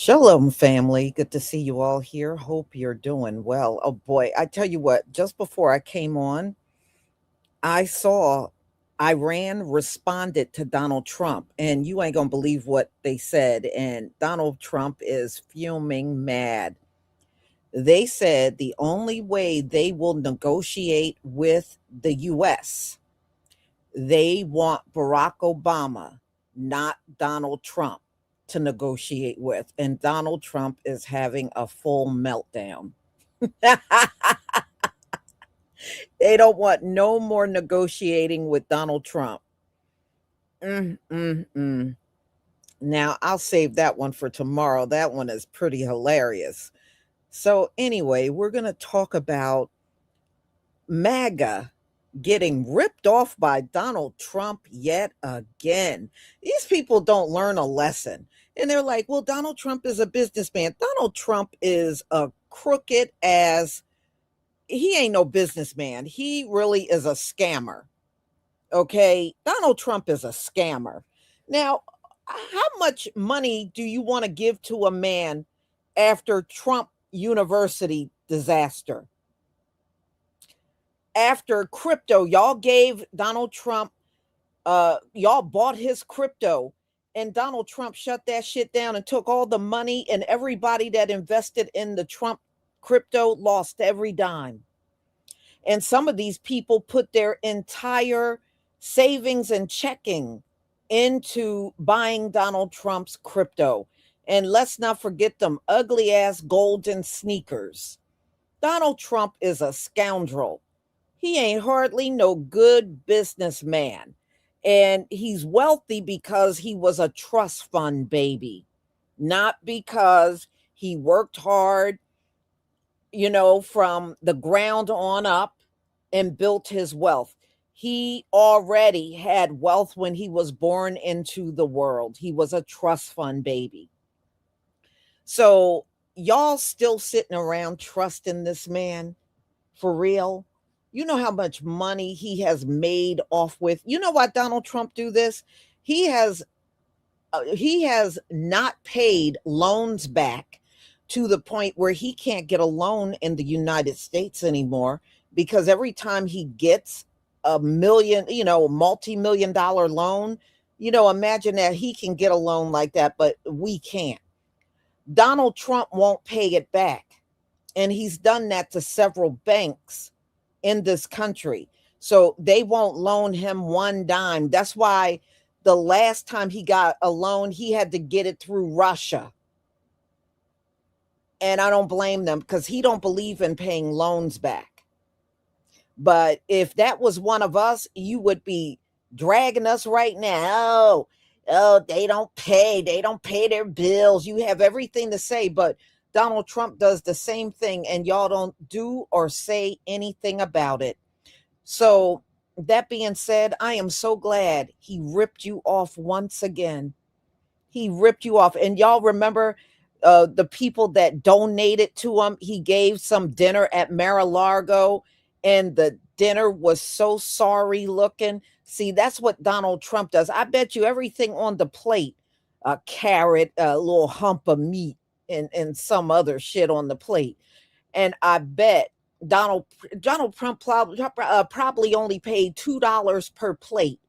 Shalom, family. Good to see you all here. Hope you're doing well. Oh boy, I tell you what, just before I came on, I saw Iran responded to Donald Trump, and you ain't gonna believe what they said. And Donald Trump is fuming mad. They said the only way they will negotiate with the US, they want Barack Obama, not Donald Trump, to negotiate with. And Donald Trump is having a full meltdown. They don't want no more negotiating with Donald Trump. Mm, mm, mm. Now, I'll save that one for tomorrow. That one is pretty hilarious. So, anyway, we're going to talk about MAGA getting ripped off by Donald Trump yet again. These people don't learn a lesson. And they're like, well, Donald Trump is a businessman. Donald Trump is a crooked as he ain't no businessman. He really is a scammer. Okay. Donald Trump is a scammer. Now, how much money do you want to give to a man after Trump University disaster? After crypto, y'all gave Donald Trump, y'all bought his crypto, and Donald Trump shut that shit down and took all the money, and everybody that invested in the Trump crypto lost every dime. And some of these people put their entire savings and checking into buying Donald Trump's crypto. And let's not forget them ugly ass golden sneakers. Donald Trump is a scoundrel. He ain't hardly no good businessman. And he's wealthy because he was a trust fund baby, not because he worked hard, from the ground on up and built his wealth. He already had wealth when he was born into the world. He was a trust fund baby. So, y'all still sitting around trusting this man for real? You know how much money he has made off with. You know why Donald Trump do this? He has he has not paid loans back to the point where he can't get a loan in the United States anymore because every time he gets a million, multi-million dollar loan, imagine that he can get a loan like that, but we can't. Donald Trump won't pay it back. And he's done that to several banks in this country. So they won't loan him one dime. That's why the last time he got a loan, he had to get it through Russia. And I don't blame them because he don't believe in paying loans back. But if that was one of us, you would be dragging us right now. Oh, they don't pay. They don't pay their bills. You have everything to say, but Donald Trump does the same thing and y'all don't do or say anything about it. So, that being said, I am so glad he ripped you off once again. He ripped you off. And y'all remember the people that donated to him? He gave some dinner at Mar-a-Lago, and the dinner was so sorry looking. See, that's what Donald Trump does. I bet you everything on the plate, a carrot, a little hump of meat, and some other shit on the plate. And I bet Donald Trump probably only paid $2 per plate,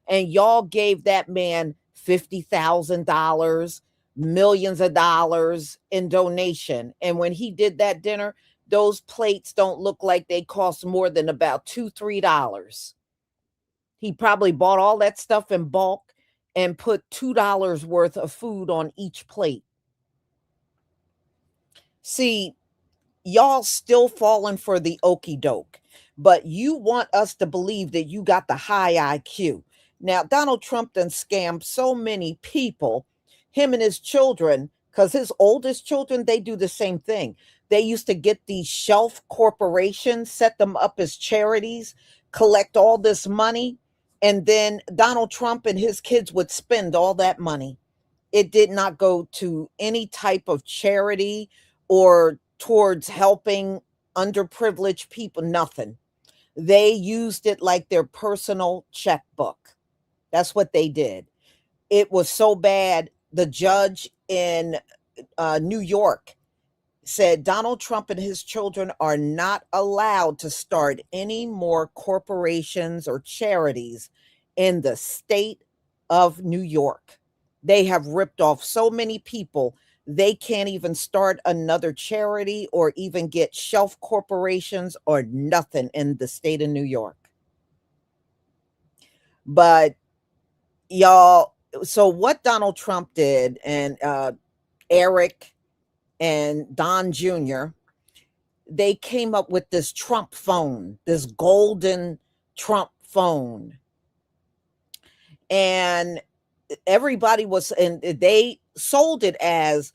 and y'all gave that man $50,000, millions of dollars in donation. And when he did that dinner, those plates don't look like they cost more than about $2-3. He probably bought all that stuff in bulk and put $2 worth of food on each plate. See, y'all still falling for the okey doke, but you want us to believe that you got the high IQ. Now, Donald Trump done scammed so many people, him and his children, because his oldest children, they do the same thing. They used to get these shelf corporations, set them up as charities, collect all this money, and then Donald Trump and his kids would spend all that money. It did not go to any type of charity or towards helping underprivileged people, nothing. They used it like their personal checkbook. That's what they did. It was so bad. The judge in New York, said Donald Trump and his children are not allowed to start any more corporations or charities in the state of New York. They have ripped off so many people, they can't even start another charity or even get shelf corporations or nothing in the state of New York. But y'all, so what Donald Trump did, and Eric and Don Jr., they came up with this Trump phone, this golden Trump phone. And everybody was, and they sold it as,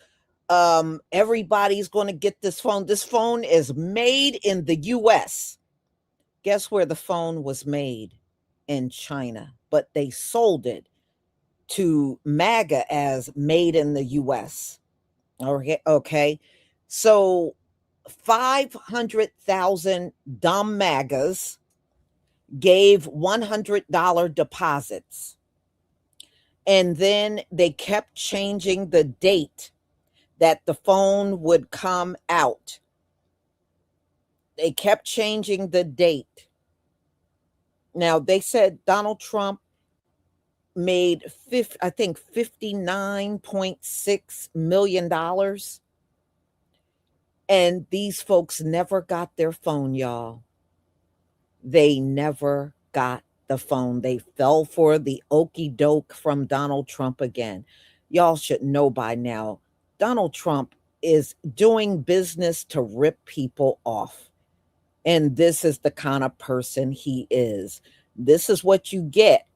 everybody's going to get this phone. This phone is made in the US. Guess where the phone was made? In China, but they sold it to MAGA as made in the US. Okay. Okay. So 500,000 dumb MAGAs gave $100 deposits. And then they kept changing the date that the phone would come out. They kept changing the date. Now, they said Donald Trump made, I think, $59.6 million. And these folks never got their phone, y'all. They never got the phone. They fell for the okey doke from Donald Trump again. Y'all should know by now, Donald Trump is doing business to rip people off. And this is the kind of person he is. This is what you get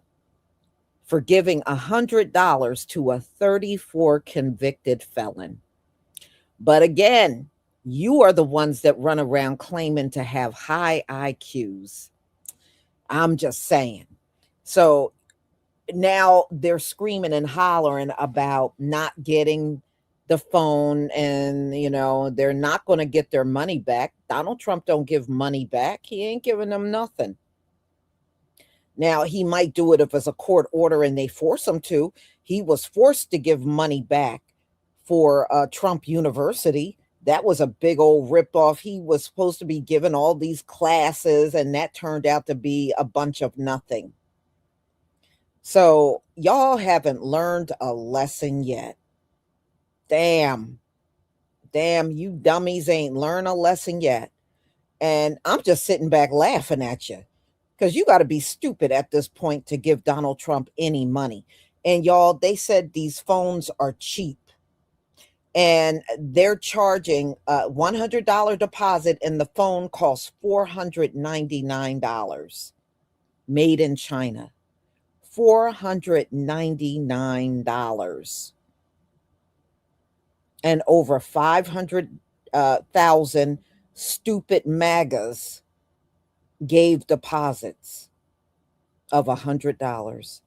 for giving $100 to a 34 convicted felon. But again, you are the ones that run around claiming to have high IQs. I'm just saying. So now they're screaming and hollering about not getting the phone, and they're not going to get their money back. Donald Trump don't give money back. He ain't giving them nothing. Now, he might do it if it's a court order and they force him to. He was forced to give money back for Trump University. That was a big old ripoff. He was supposed to be given all these classes, and that turned out to be a bunch of nothing. So, y'all haven't learned a lesson yet. Damn. Damn, you dummies ain't learned a lesson yet. And I'm just sitting back laughing at you, because you got to be stupid at this point to give Donald Trump any money. And y'all, they said these phones are cheap, and they're charging a $100 deposit, and the phone costs $499, made in China. $499. And over 500,000 stupid MAGAs gave deposits of $100.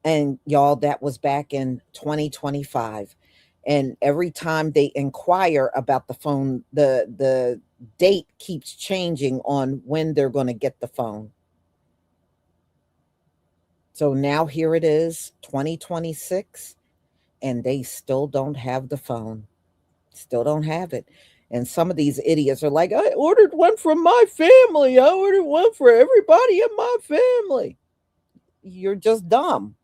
And y'all, that was back in 2025. And every time they inquire about the phone, the date keeps changing on when they're going to get the phone. So now here it is, 2026, and they still don't have the phone. Still don't have it. And some of these idiots are like, I ordered one from my family. I ordered one for everybody in my family. You're just dumb.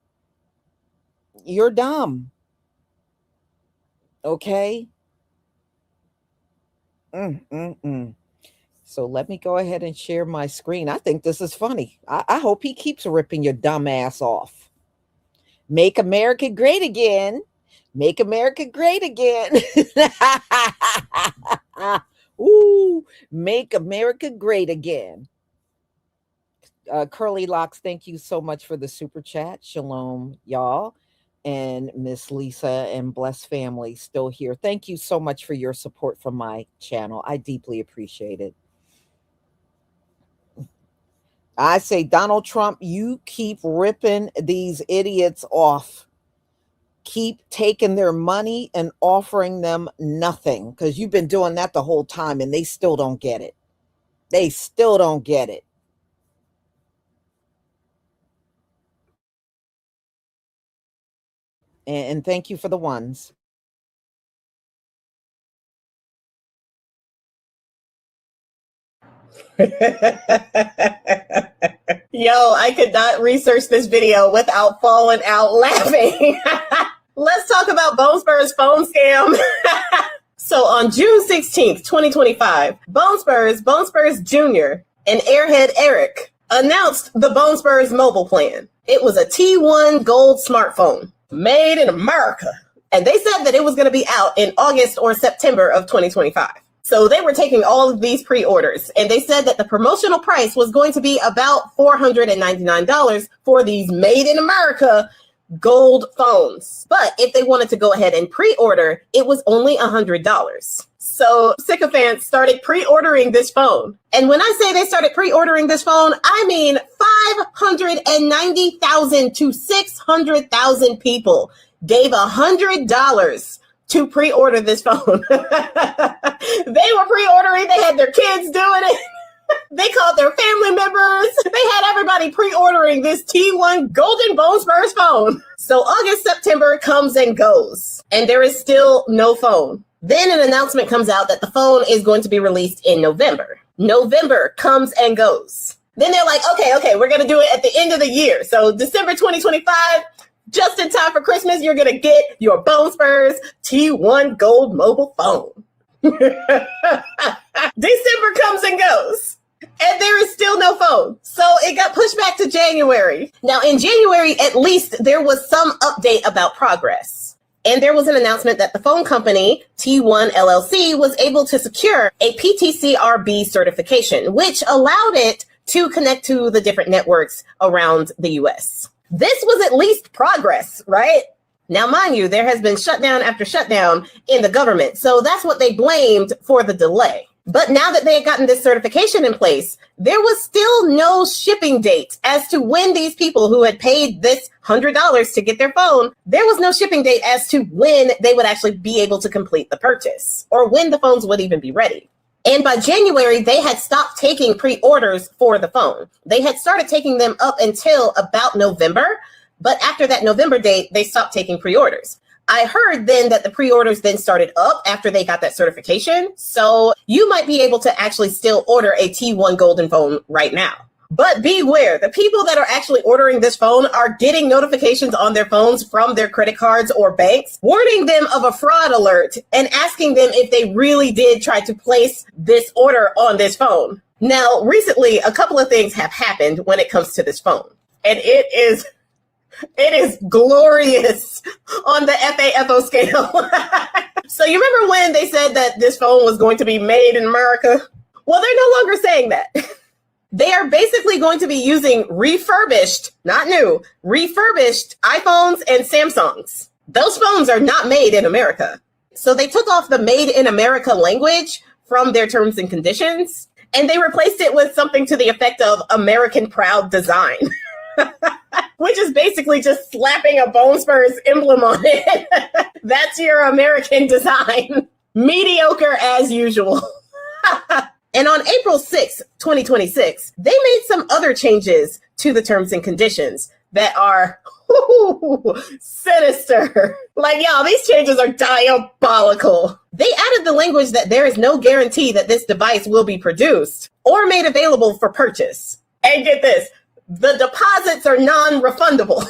You're dumb. Okay. Mm-mm-mm. So let me go ahead and share my screen. I think this is funny. I hope he keeps ripping your dumb ass off. Make America great again. Make America great again. Ooh, make America great again. Curly Locks, thank you so much for the super chat. Shalom, y'all. And Miss Lisa and Bless Family still here. Thank you so much for your support from my channel. I deeply appreciate it. I say, Donald Trump, you keep ripping these idiots off. Keep taking their money and offering them nothing, because you've been doing that the whole time and they still don't get it. They still don't get it. And thank you for the ones. Yo, I could not research this video without falling out laughing. Let's talk about Bone Spurs phone scam. So on June 16th, 2025, Bone Spurs Jr., and Airhead Eric announced the Bone Spurs mobile plan. It was a T1 Gold smartphone made in America. And they said that it was going to be out in August or September of 2025. So they were taking all of these pre-orders, and they said that the promotional price was going to be about $499 for these made in America gold phones. But if they wanted to go ahead and pre-order, it was only $100. So sycophants started pre-ordering this phone. And when I say they started pre-ordering this phone, I mean 590,000 to 600,000 people gave $100 to pre-order this phone. They were pre-ordering. They had their kids doing it. They called their family members. They had everybody pre-ordering this T1 Golden Bone Spurs phone. So August, September comes and goes, and there is still no phone. Then an announcement comes out that the phone is going to be released in November. November comes and goes. Then they're like, okay, we're going to do it at the end of the year. So December 2025, just in time for Christmas, you're going to get your Bone Spurs T1 Gold mobile phone. December comes and goes, and there is still no phone. So it got pushed back to January. Now, in January, at least, there was some update about progress. And there was an announcement that the phone company, T1 LLC, was able to secure a PTCRB certification, which allowed it to connect to the different networks around the US. This was at least progress, right? Now, mind you, there has been shutdown after shutdown in the government. So that's what they blamed for the delay. But now that they had gotten this certification in place, there was still no shipping date as to when these people who had paid this $100 to get their phone, there was no shipping date as to when they would actually be able to complete the purchase or when the phones would even be ready. And by January, they had stopped taking pre-orders for the phone. They had started taking them up until about November. But after that November date, they stopped taking pre-orders. I heard then that the pre-orders then started up after they got that certification. So you might be able to actually still order a T1 Golden phone right now. But beware, the people that are actually ordering this phone are getting notifications on their phones from their credit cards or banks, warning them of a fraud alert and asking them if they really did try to place this order on this phone. Now, recently, a couple of things have happened when it comes to this phone, and it is glorious on the FAFO scale. So you remember when they said that this phone was going to be made in America? Well, they're no longer saying that. They are basically going to be using refurbished, not new, refurbished iPhones and Samsungs. Those phones are not made in America. So they took off the made in America language from their terms and conditions, and they replaced it with something to the effect of American proud design. Which is basically just slapping a Bone Spurs emblem on it. That's your American design. Mediocre as usual. And on April 6th, 2026, they made some other changes to the terms and conditions that are sinister. Like, y'all, these changes are diabolical. They added the language that there is no guarantee that this device will be produced or made available for purchase. And get this, the deposits are non-refundable.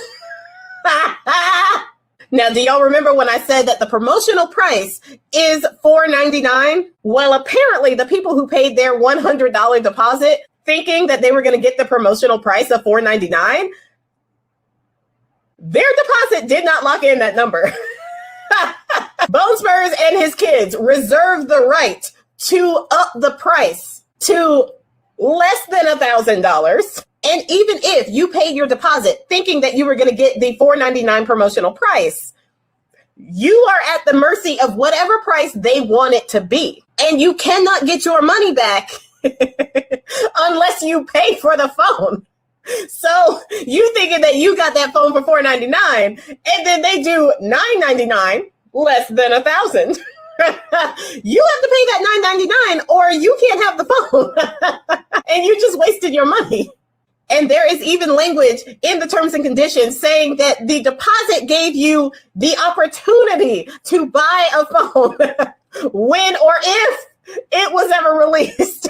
Now, do y'all remember when I said that the promotional price is $499? Well, apparently the people who paid their $100 deposit thinking that they were going to get the promotional price of $499, their deposit did not lock in that number. Bone Spurs and his kids reserved the right to up the price to less than $1,000. And even if you paid your deposit thinking that you were going to get the $499 promotional price, you are at the mercy of whatever price they want it to be. And you cannot get your money back unless you pay for the phone. So you thinking that you got that phone for $499 and then they do $999, less than $1,000. You have to pay that $999 or you can't have the phone. And you just wasted your money. And there is even language in the terms and conditions saying that the deposit gave you the opportunity to buy a phone when or if it was ever released.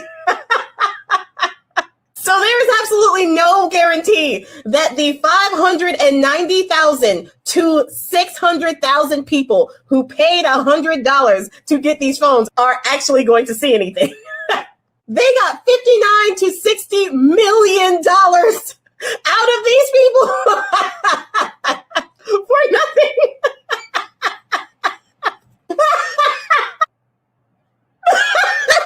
So there is absolutely no guarantee that the 590,000 to 600,000 people who paid $100 to get these phones are actually going to see anything. They got 59 to 60 million dollars out of these people for nothing.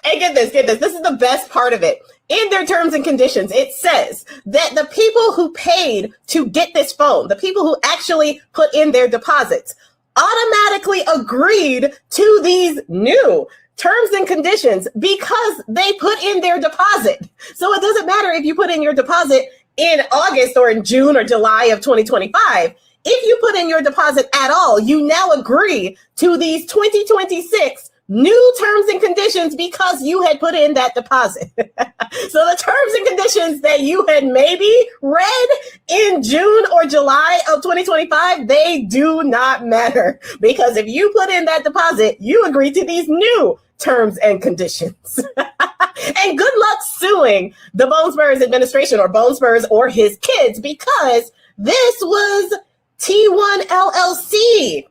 And get this. This is the best part of it. In their terms and conditions, it says that the people who paid to get this phone, the people who actually put in their deposits, automatically agreed to these new terms and conditions because they put in their deposit. So it doesn't matter if you put in your deposit in August or in June or July of 2025. If you put in your deposit at all, you now agree to these 2026 new terms and conditions because you had put in that deposit. So the terms and conditions that you had maybe read in June or July of 2025, they do not matter, because if you put in that deposit, you agree to these new terms and conditions. And good luck suing the Bone Spurs administration or Bone Spurs or his kids, because this was T1 LLC.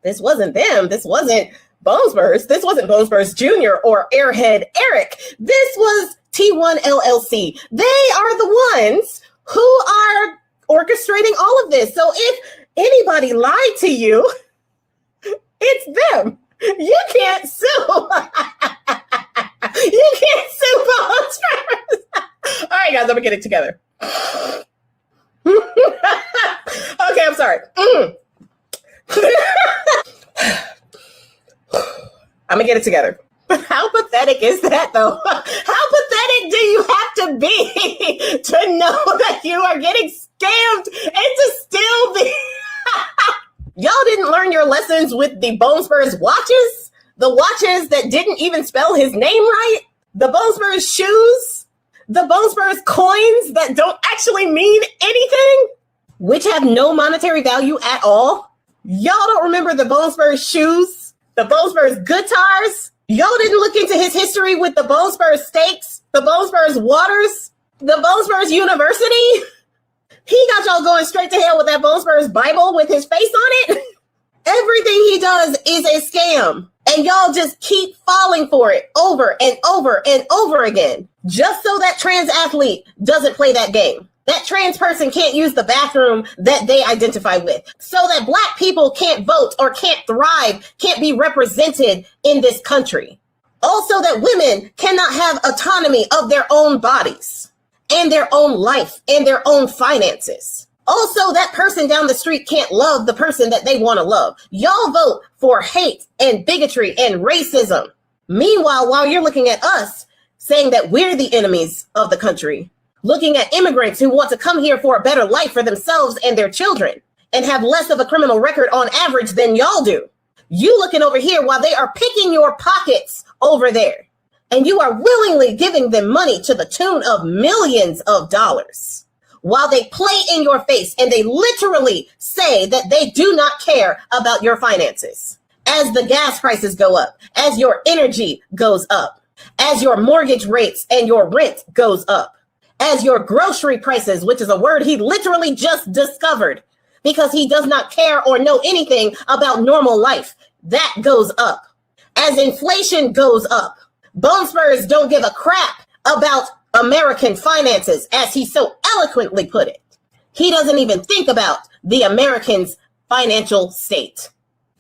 This wasn't them. This wasn't Bone Spurs. This wasn't Bone Spurs Jr. or Airhead Eric. This was T1 LLC. They are the ones who are orchestrating all of this. So if anybody lied to you, it's them. You can't sue. You can't sue Bone Spurs. All right, guys, let me get it together. Okay, I'm sorry. I'm gonna get it together. But how pathetic is that, though? How pathetic do you have to be to know that you are getting scammed and to still be... Y'all didn't learn your lessons with the Bone Spurs watches? The watches that didn't even spell his name right? The Bone Spurs shoes? The Bone Spurs coins that don't actually mean anything? Which have no monetary value at all? Y'all don't remember the Bone Spurs shoes? The Bone Spurs guitars? Y'all didn't look into his history with the Bone Spurs steaks? The Bone Spurs waters? The Bone Spurs University? He got y'all going straight to hell with that Bone Spurs Bible with his face on it. Everything he does is a scam. And y'all just keep falling for it over and over and over again. Just so that trans athlete doesn't play that game. That trans person can't use the bathroom that they identify with. So that Black people can't vote or can't thrive, can't be represented in this country. Also that women cannot have autonomy of their own bodies and their own life and their own finances. Also, that person down the street can't love the person that they want to love. Y'all vote for hate and bigotry and racism. Meanwhile, while you're looking at us saying that we're the enemies of the country, looking at immigrants who want to come here for a better life for themselves and their children and have less of a criminal record on average than y'all do. You looking over here while they are picking your pockets over there. And you are willingly giving them money to the tune of millions of dollars while they play in your face and they literally say that they do not care about your finances. As the gas prices go up, as your energy goes up, as your mortgage rates and your rent goes up, as your grocery prices, which is a word he literally just discovered because he does not care or know anything about normal life, that goes up. As inflation goes up, Bone Spurs don't give a crap about American finances, as he so eloquently put it. He doesn't even think about the Americans' financial state.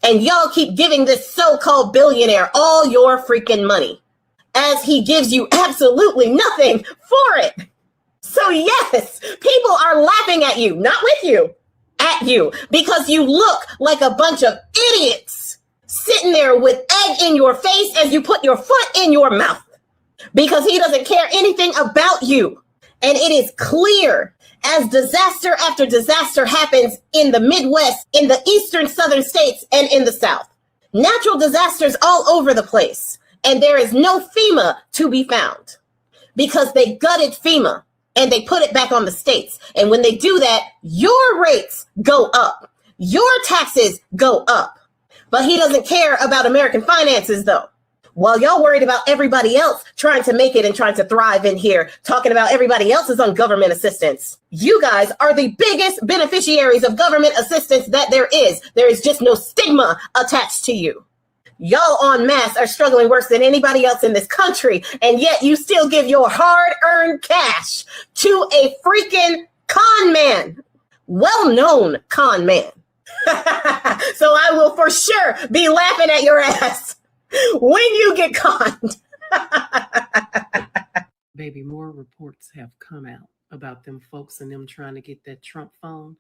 And y'all keep giving this so-called billionaire all your freaking money, as he gives you absolutely nothing for it. So yes, people are laughing at you, not with you, at you, because you look like a bunch of idiots sitting there with egg in your face as you put your foot in your mouth, because he doesn't care anything about you. And it is clear as disaster after disaster happens in the Midwest, in the eastern southern states, and in the South. Natural disasters all over the place. And there is no FEMA to be found because they gutted FEMA and they put it back on the states. And when they do that, your rates go up. Your taxes go up. But he doesn't care about American finances, though. While y'all worried about everybody else trying to make it and trying to thrive in here, talking about everybody else is on government assistance. You guys are the biggest beneficiaries of government assistance that there is. There is just no stigma attached to you. Y'all en masse are struggling worse than anybody else in this country, and yet you still give your hard-earned cash to a freaking con man, well-known con man. So I will for sure be laughing at your ass when you get conned. Baby, more reports have come out about them folks and them trying to get that Trump phone.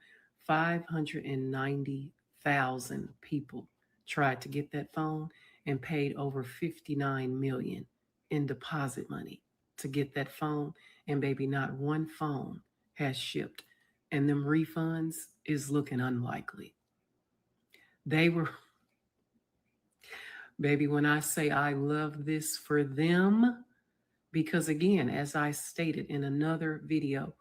590,000 people tried to get that phone and paid over $59 million in deposit money to get that phone. And baby, not one phone has shipped. And them refunds is looking unlikely. They were, baby, when I say I love this for them, because again, as I stated in another video,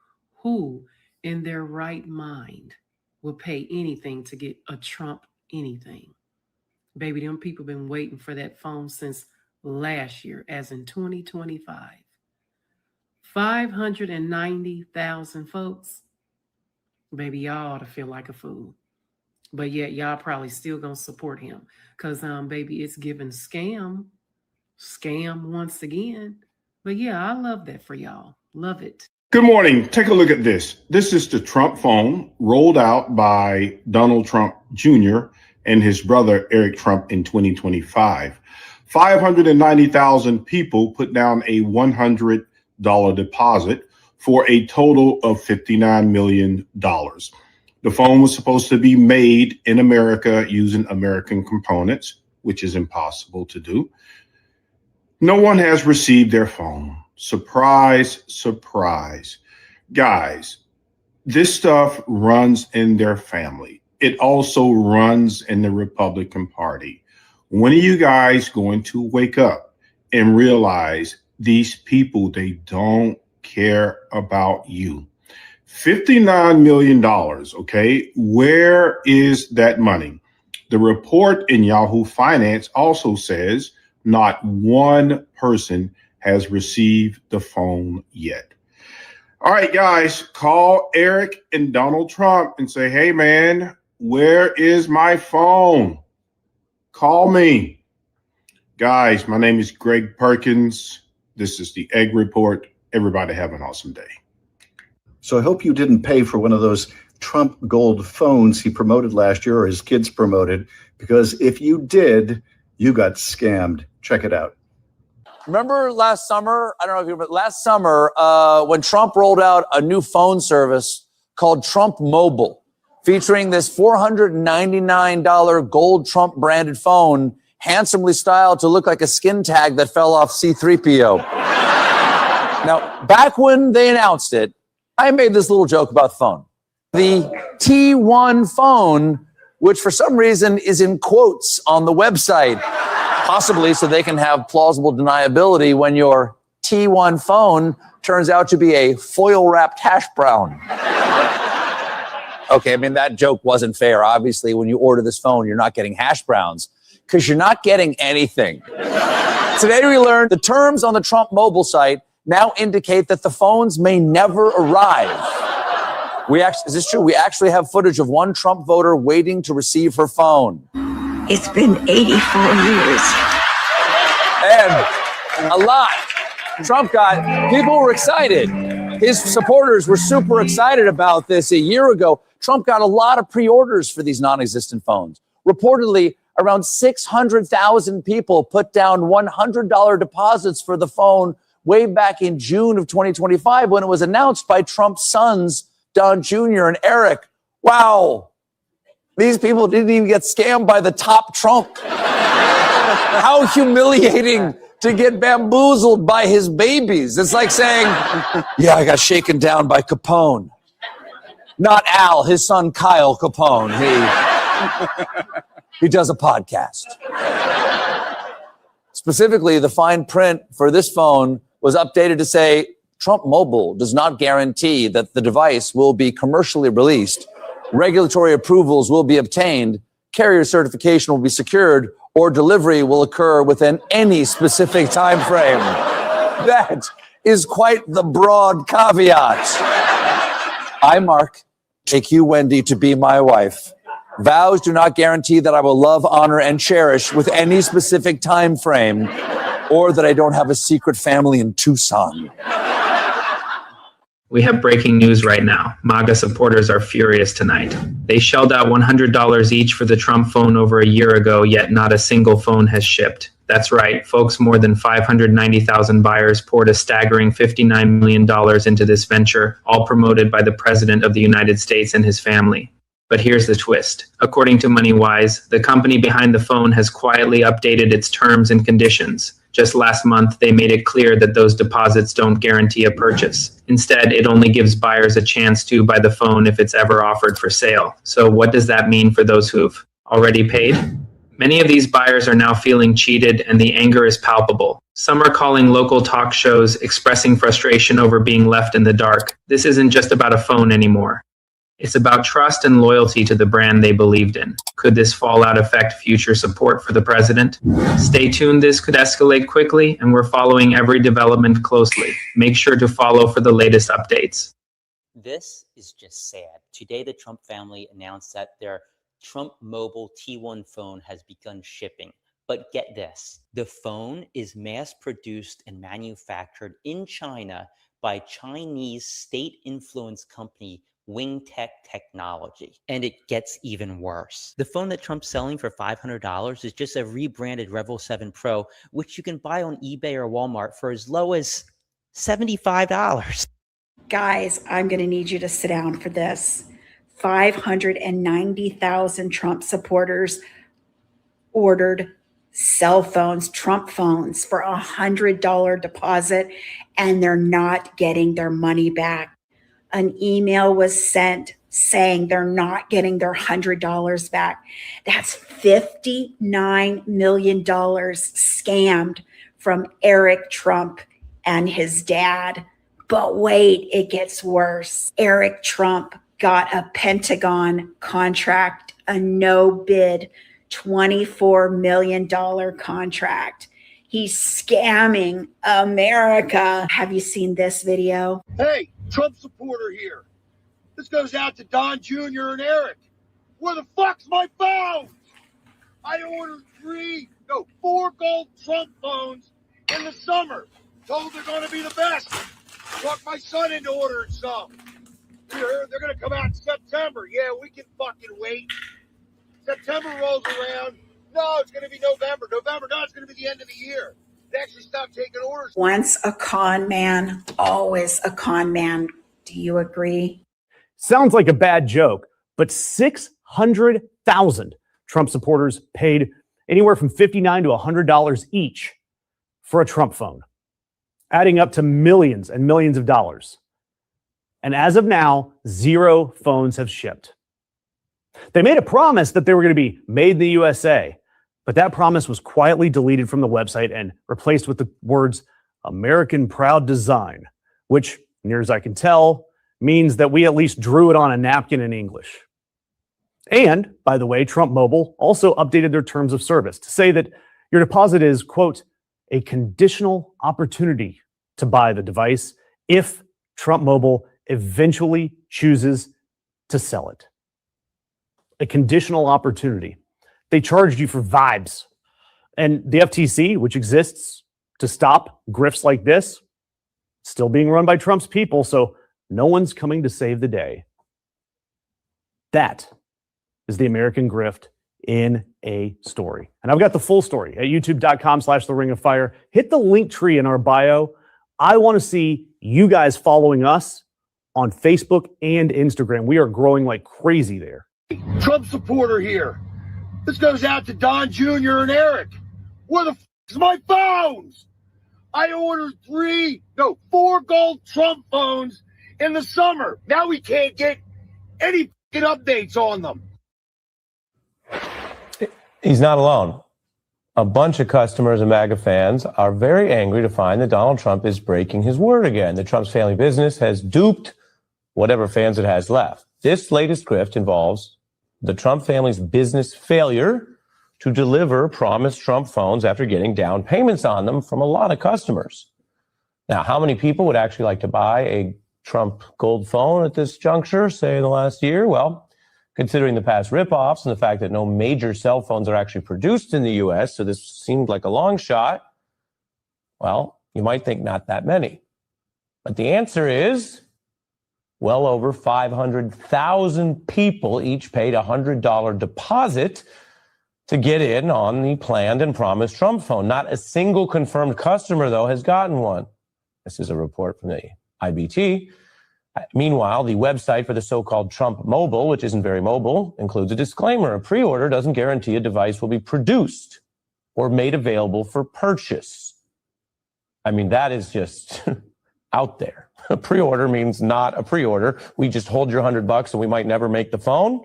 who in their right mind will pay anything to get a Trump anything? Baby, them people been waiting for that phone since last year, as in 2025. 590,000 folks. Baby, y'all ought to feel like a fool. But yet y'all probably still gonna support him. Cause baby, it's giving scam once again. But yeah, I love that for y'all. Love it. Good morning. Take a look at this. This is the Trump phone rolled out by Donald Trump Jr. and his brother Eric Trump in 2025. 590,000 people put down a $100 deposit for a total of $59 million. The phone was supposed to be made in America using American components, which is impossible to do. No one has received their phone. Surprise, surprise. Guys, this stuff runs in their family. It also runs in the Republican Party. When are you guys going to wake up and realize these people, they don't care about you? $59 million, okay? Where is that money? The report in Yahoo Finance also says not one person has received the phone yet. All right, guys, call Eric and Donald Trump and say, hey, man, where is my phone? Call me. Guys, my name is Greg Perkins. This is the Egg Report. Everybody have an awesome day. So I hope you didn't pay for one of those Trump gold phones he promoted last year or his kids promoted, because if you did, you got scammed. Check it out. Remember last summer, I don't know if you remember, last summer when Trump rolled out a new phone service called Trump Mobile, featuring this $499 gold Trump branded phone, handsomely styled to look like a skin tag that fell off C-3PO. Now, back when they announced it, I made this little joke about the phone. The T1 phone, which for some reason is in quotes on the website, possibly so they can have plausible deniability when your T1 phone turns out to be a foil-wrapped hash brown. Okay, I mean, that joke wasn't fair. Obviously, when you order this phone, you're not getting hash browns because you're not getting anything. Today, we learned the terms on the Trump mobile site now indicate that the phones may never arrive. Is this true? We actually have footage of one Trump voter waiting to receive her phone. It's been 84 years. And a lot. Trump people were excited. His supporters were super excited about this a year ago. Trump got a lot of pre-orders for these non-existent phones. Reportedly, around 600,000 people put down $100 deposits for the phone way back in June of 2025 when it was announced by Trump's sons, Don Jr. and Eric. Wow. These people didn't even get scammed by the top Trump. How humiliating to get bamboozled by his babies. It's like saying, yeah, I got shaken down by Capone. Not Al, his son Kyle Capone. He does a podcast. Specifically, the fine print for this phone was updated to say, Trump Mobile does not guarantee that the device will be commercially released, regulatory approvals will be obtained, carrier certification will be secured, or delivery will occur within any specific time frame. That is quite the broad caveat. I, Mark, take you, Wendy, to be my wife. Vows do not guarantee that I will love, honor, and cherish with any specific time frame, or that I don't have a secret family in Tucson. We have breaking news right now. MAGA supporters are furious tonight. They shelled out $100 each for the Trump phone over a year ago, yet not a single phone has shipped. That's right, folks, more than 590,000 buyers poured a staggering $59 million into this venture, all promoted by the President of the United States and his family. But here's the twist. According to MoneyWise, the company behind the phone has quietly updated its terms and conditions. Just last month, they made it clear that those deposits don't guarantee a purchase. Instead, it only gives buyers a chance to buy the phone if it's ever offered for sale. So what does that mean for those who've already paid? Many of these buyers are now feeling cheated, and the anger is palpable. Some are calling local talk shows, expressing frustration over being left in the dark. This isn't just about a phone anymore. It's about trust and loyalty to the brand they believed in. Could this fallout affect future support for the president? Stay tuned, this could escalate quickly, and we're following every development closely. Make sure to follow for the latest updates. This is just sad. Today, the Trump family announced that their Trump Mobile T1 phone has begun shipping. But get this, the phone is mass-produced and manufactured in China by Chinese state-influenced company Wingtech Technology. And it gets even worse. The phone that Trump's selling for $500 is just a rebranded Revel 7 Pro, which you can buy on eBay or Walmart for as low as $75. Guys, I'm going to need you to sit down for this. 590,000 Trump supporters ordered cell phones, Trump phones, for $100 deposit, and they're not getting their money back. An email was sent saying they're not getting their $100 back. That's $59 million scammed from Eric Trump and his dad. But wait, it gets worse. Eric Trump got a Pentagon contract, a no-bid $24 million contract. He's scamming America. Have you seen this video? Hey, Trump supporter here. This goes out to Don Jr. and Eric. Where the fuck's my phone? I ordered 4 gold Trump phones in the summer. Told they're going to be the best. Talked my son into ordering some. They're going to come out in September. Yeah, we can fucking wait. September rolls around. No, it's going to be November. No, it's going to be the end of the year. They actually stopped taking orders. Once a con man, always a con man. Do you agree? Sounds like a bad joke, but 600,000 Trump supporters paid anywhere from $59 to $100 each for a Trump phone, adding up to millions and millions of dollars. And as of now, 0 phones have shipped. They made a promise that they were going to be made in the USA, but that promise was quietly deleted from the website and replaced with the words American Proud Design, which, near as I can tell, means that we at least drew it on a napkin in English. And, by the way, Trump Mobile also updated their terms of service to say that your deposit is, quote, a conditional opportunity to buy the device if Trump Mobile eventually chooses to sell it. A conditional opportunity. They charged you for vibes. And the FTC, which exists to stop grifts like this, still being run by Trump's people, so no one's coming to save the day. That is the American grift in a story. And I've got the full story at youtube.com/The Ring of Fire. Hit the link tree in our bio. I want to see you guys following us on Facebook and Instagram. We are growing like crazy there. Trump supporter here. This goes out to Don Jr. and Eric. Where the fuck's my phones? I ordered 4 gold Trump phones in the summer. Now we can't get any updates on them. He's not alone. A bunch of customers and MAGA fans are very angry to find that Donald Trump is breaking his word again. The Trump's family business has duped whatever fans it has left. This latest grift involves the Trump family's business failure to deliver promised Trump phones after getting down payments on them from a lot of customers. Now, how many people would actually like to buy a Trump gold phone at this juncture, say in the last year? Well, considering the past ripoffs and the fact that no major cell phones are actually produced in the US, so this seemed like a long shot, well, you might think not that many. But the answer is well over 500,000 people each paid a $100 deposit to get in on the planned and promised Trump phone. Not a single confirmed customer, though, has gotten one. This is a report from the IBT. Meanwhile, the website for the so-called Trump Mobile, which isn't very mobile, includes a disclaimer. A pre-order doesn't guarantee a device will be produced or made available for purchase. I mean, that is just out there. A pre-order means not a pre-order. We just hold your $100 and we might never make the phone.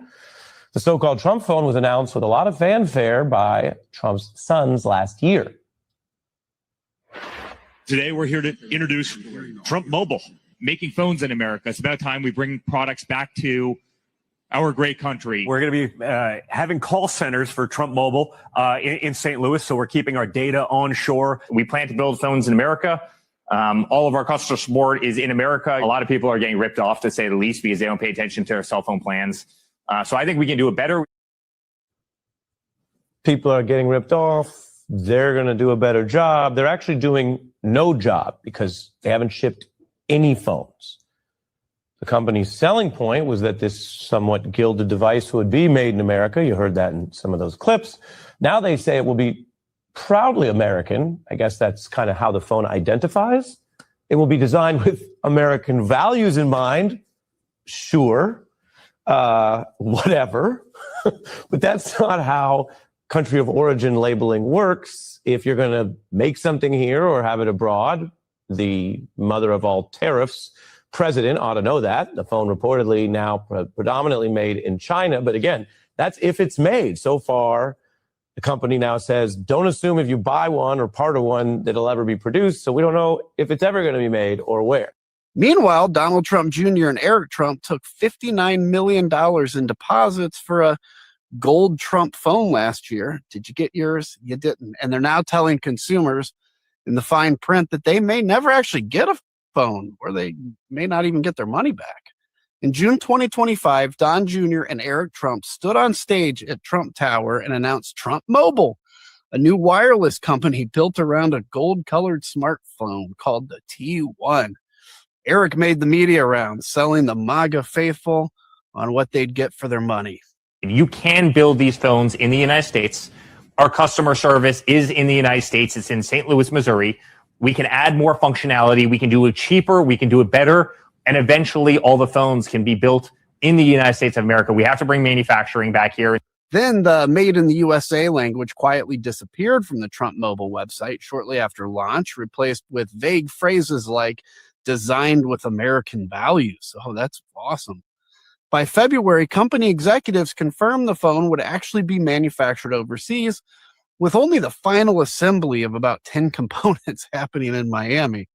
The so-called Trump phone was announced with a lot of fanfare by Trump's sons last year. Today, we're here to introduce Trump Mobile, making phones in America. It's about time we bring products back to our great country. We're going to be having call centers for Trump Mobile in St. Louis, so we're keeping our data onshore. We plan to build phones in America. All of our customer support is in America. A lot of people are getting ripped off, to say the least, because they don't pay attention to their cell phone plans. So I think we can do it better. People are getting ripped off. They're going to do a better job. They're actually doing no job because they haven't shipped any phones. The company's selling point was that this somewhat gilded device would be made in America. You heard that in some of those clips. Now they say it will be proudly American. I guess that's kind of how the phone identifies. It will be designed with American values in mind. Sure. Whatever. But that's not how country of origin labeling works. If you're going to make something here or have it abroad, the mother of all tariffs president ought to know that. The phone reportedly now predominantly made in China. But again, that's if it's made. So far, the company now says, don't assume if you buy one or part of one that it'll ever be produced. So we don't know if it's ever going to be made or where. Meanwhile, Donald Trump Jr. and Eric Trump took $59 million in deposits for a gold Trump phone last year. Did you get yours? You didn't. And they're now telling consumers in the fine print that they may never actually get a phone, or they may not even get their money back. In June 2025, Don Jr. and Eric Trump stood on stage at Trump Tower and announced Trump Mobile, a new wireless company built around a gold-colored smartphone called the T1. Eric made the media rounds, selling the MAGA faithful on what they'd get for their money. You can build these phones in the United States. Our customer service is in the United States. It's in St. Louis, Missouri. We can add more functionality. We can do it cheaper. We can do it better. And eventually all the phones can be built in the United States of America. We have to bring manufacturing back here. Then the Made in the USA language quietly disappeared from the Trump Mobile website shortly after launch, replaced with vague phrases like designed with American values. Oh, that's awesome. By February, company executives confirmed the phone would actually be manufactured overseas, with only the final assembly of about 10 components happening in Miami.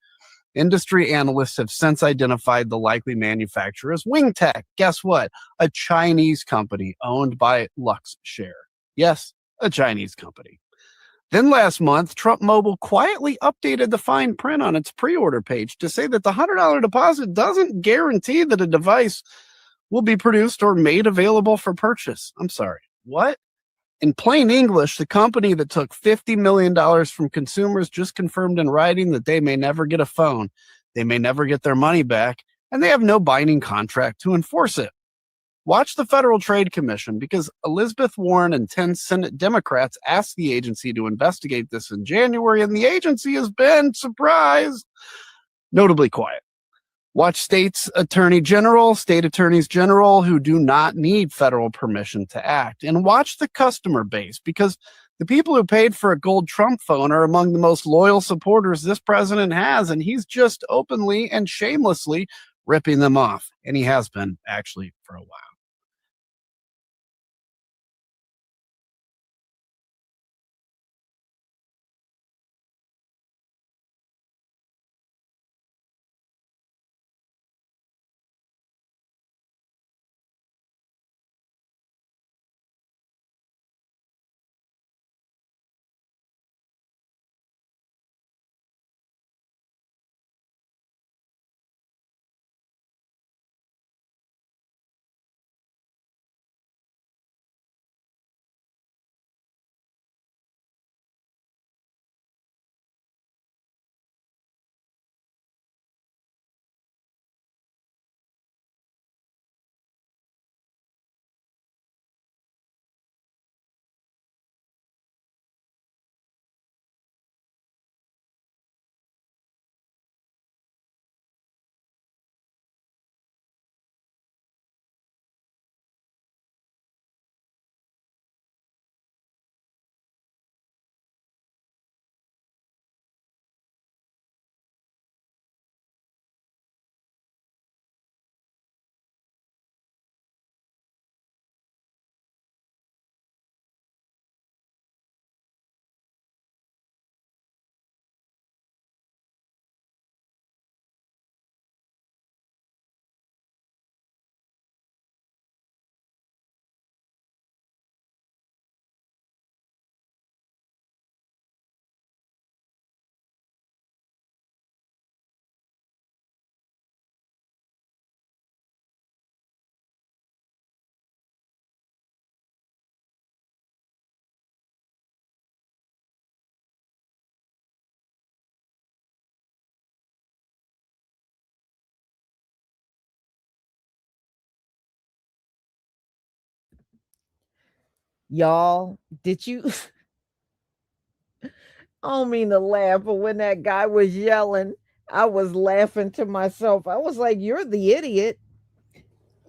Industry analysts have since identified the likely manufacturer as WingTech. Guess what? A Chinese company owned by Luxshare. Yes, a Chinese company. Then last month, Trump Mobile quietly updated the fine print on its pre-order page to say that the $100 deposit doesn't guarantee that a device will be produced or made available for purchase. I'm sorry, what? In plain English, the company that took $50 million from consumers just confirmed in writing that they may never get a phone, they may never get their money back, and they have no binding contract to enforce it. Watch the Federal Trade Commission, because Elizabeth Warren and 10 Senate Democrats asked the agency to investigate this in January, and the agency has been, surprise, notably quiet. Watch state attorneys general who do not need federal permission to act. And watch the customer base, because the people who paid for a gold Trump phone are among the most loyal supporters this president has, and he's just openly and shamelessly ripping them off. And he has been, actually, for a while. Y'all, did you? I don't mean to laugh, but when that guy was yelling, I was laughing to myself. I was like, you're the idiot.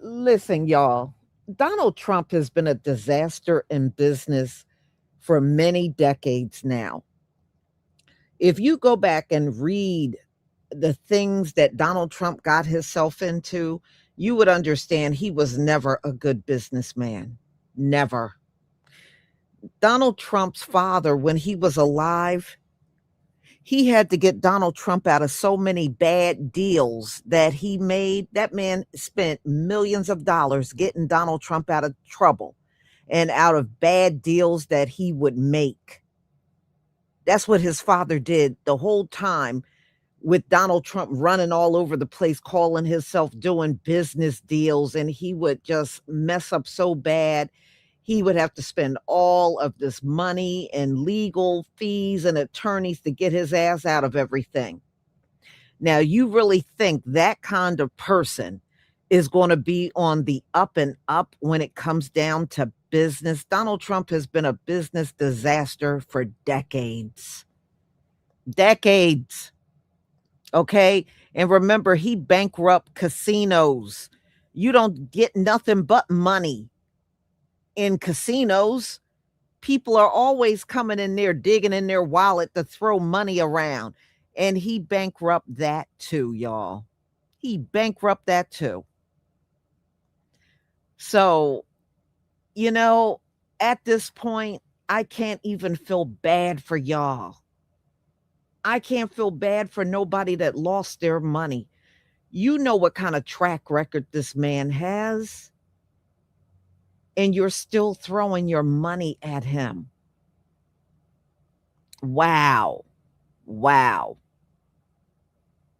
Listen, y'all, Donald Trump has been a disaster in business for many decades now. If you go back and read the things that Donald Trump got himself into, you would understand he was never a good businessman. Never. Donald Trump's father, when he was alive, he had to get Donald Trump out of so many bad deals that he made. That man spent millions of dollars getting Donald Trump out of trouble and out of bad deals that he would make. That's what his father did the whole time, with Donald Trump running all over the place, calling himself doing business deals, and he would just mess up so bad. He would have to spend all of this money and legal fees and attorneys to get his ass out of everything. Now, you really think that kind of person is going to be on the up and up when it comes down to business? Donald Trump has been a business disaster for decades. Decades. Okay. And remember, he bankrupt casinos. You don't get nothing but money in casinos. People are always coming in there, digging in their wallet to throw money around. And he bankrupt that too, y'all. He bankrupt that too. So, you know, at this point, I can't even feel bad for y'all. I can't feel bad for nobody that lost their money. You know what kind of track record this man has, and you're still throwing your money at him. Wow. Wow.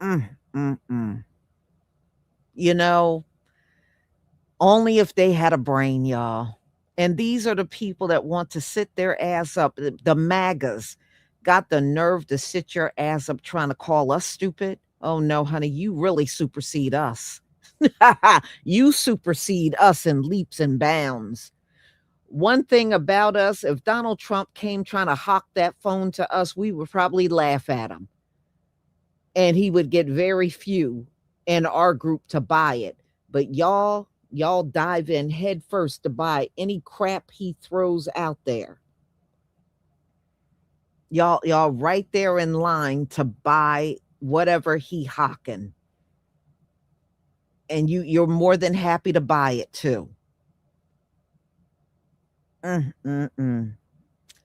Mm, mm, mm. You know, only if they had a brain, y'all. And these are the people that want to sit their ass up. The MAGAs got the nerve to sit your ass up trying to call us stupid. Oh no, honey, you really supersede us. You supersede us in leaps and bounds. One thing about us, if Donald Trump came trying to hawk that phone to us, we would probably laugh at him. And he would get very few in our group to buy it. But y'all dive in head first to buy any crap he throws out there. Y'all right there in line to buy whatever he hawking. And you're more than happy to buy it too.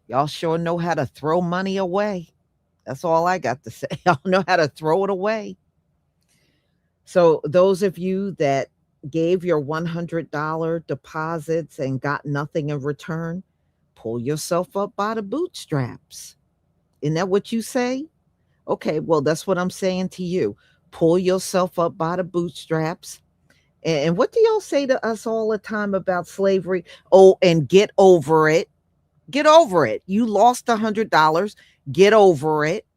Y'all sure know how to throw money away. That's all I got to say. Y'all know how to throw it away. So those of you that gave your $100 deposits and got nothing in return, pull yourself up by the bootstraps. Isn't that what you say? Okay, well, that's what I'm saying to you. Pull yourself up by the bootstraps. And what do y'all say to us all the time about slavery? Oh, and get over it. Get over it. You lost $100. Get over it.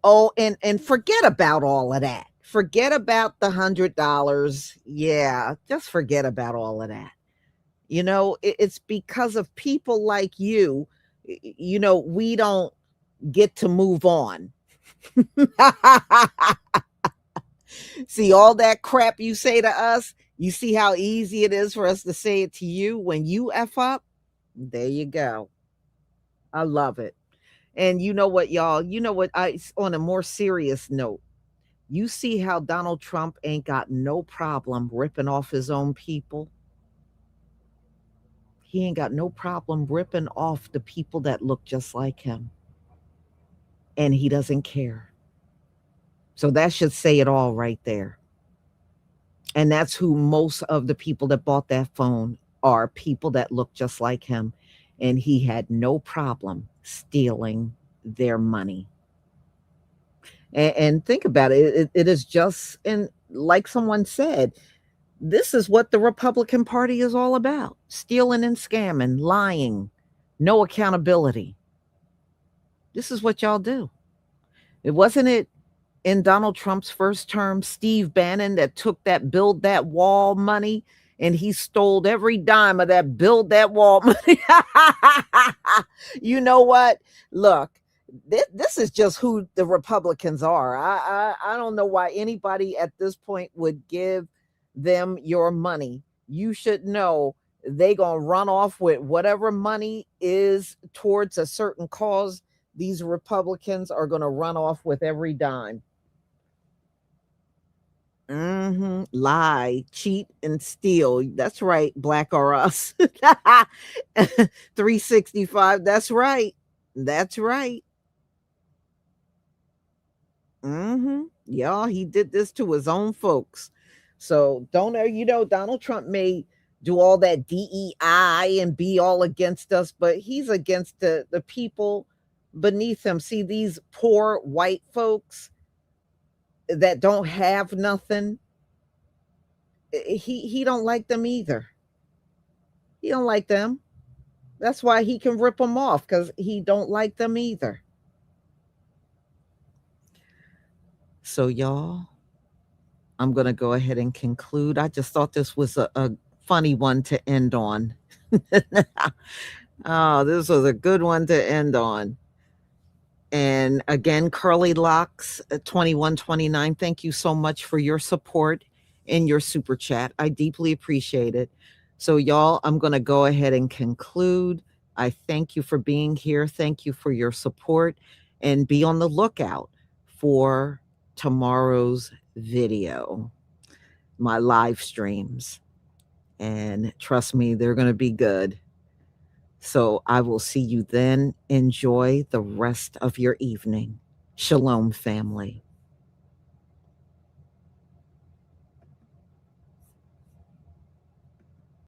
Oh, and forget about all of that. Forget about the $100. Yeah, just forget about all of that. You know, it's because of people like you, you know, we don't get to move on. See, all that crap you say to us, you see how easy it is for us to say it to you when you F up? There you go. I love it. And you know what, y'all? You know what? On a more serious note, you see how Donald Trump ain't got no problem ripping off his own people. He ain't got no problem ripping off the people that look just like him. And he doesn't care. So that should say it all right there. And that's who most of the people that bought that phone are, people that look just like him. And he had no problem stealing their money. And think about it. It is just, and like someone said, this is what the Republican Party is all about: stealing and scamming, lying, no accountability. This is what y'all do. It wasn't it in Donald Trump's first term, Steve Bannon, that took that build that wall money and he stole every dime of that build that wall money. You know what? Look, this is just who the Republicans are. I don't know why anybody at this point would give them your money. You should know they gonna run off with whatever money is towards a certain cause. These Republicans are gonna run off with every dime. Lie, cheat, and steal. That's right, Black or Us. 365. That's right. That's right. Yeah, he did this to his own folks. So don't Donald Trump may do all that DEI and be all against us, but he's against the people beneath him. See, these poor white folks that don't have nothing, he don't like them either. He don't like them. That's why he can rip them off, because he don't like them either. So y'all, I'm going to go ahead and conclude. I just thought this was a funny one to end on. Oh, this was a good one to end on. And again, Curly Locks 2129, thank you so much for your support and your super chat. I deeply appreciate it. So y'all, I'm going to go ahead and conclude. I thank you for being here. Thank you for your support, and be on the lookout for tomorrow's video, my live streams. And trust me, they're going to be good. So I will see you then. Enjoy the rest of your evening. Shalom, family.